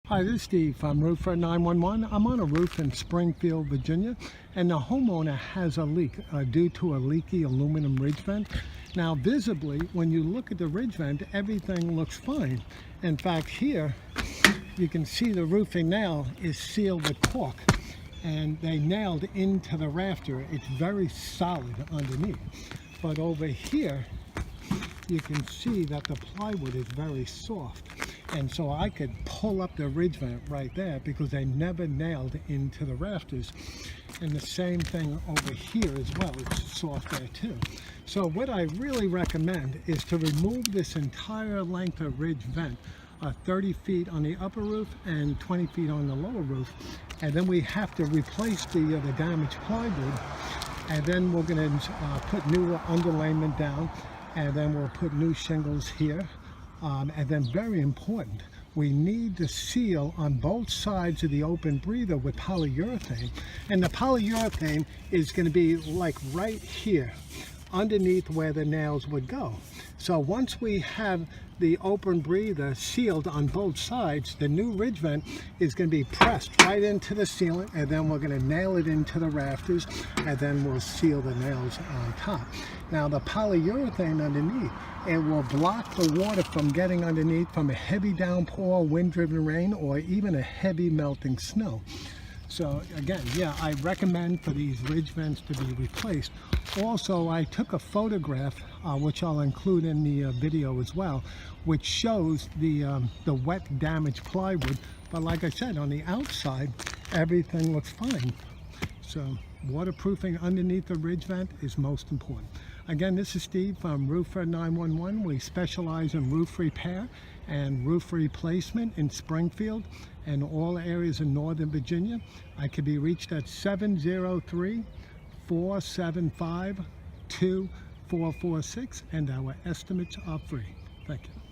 Hi, this is Steve from Roofer 911. I'm on a roof in Springfield, Virginia, and the homeowner has a leak due to a leaky aluminum ridge vent. Now, visibly, when you look at the ridge vent, everything looks fine. In fact, here, you can see the roofing now is sealed with caulk, and they nailed into the rafter. It's very solid underneath. But over here, you can see that the plywood is very soft. And so I could pull up the ridge vent right there because they never nailed into the rafters. And the same thing over here as well, it's soft there too. So what I really recommend is to remove this entire length of ridge vent, 30 feet on the upper roof and 20 feet on the lower roof. And then we have to replace the damaged plywood. And then we're gonna put new underlayment down, and then we'll put new shingles here. And then very important, we need to seal on both sides of the open breather with polyurethane. And the polyurethane is going to be like right here, underneath where the nails would go. So once we have the open breather sealed on both sides, the new ridge vent is going to be pressed right into the ceiling, and then we're going to nail it into the rafters, and then we'll seal the nails on top. Now the polyurethane underneath, it will block the water from getting underneath from a heavy downpour, wind-driven rain, or even a heavy melting snow. So again, yeah, I recommend for these ridge vents to be replaced. Also, I took a photograph, which I'll include in the video as well, which shows the wet damaged plywood. But like I said, on the outside, everything looks fine. So waterproofing underneath the ridge vent is most important. Again, this is Steve from Roofer 911. We specialize in roof repair and roof replacement in Springfield and all areas in Northern Virginia. I can be reached at 703-475-2446, and our estimates are free. Thank you.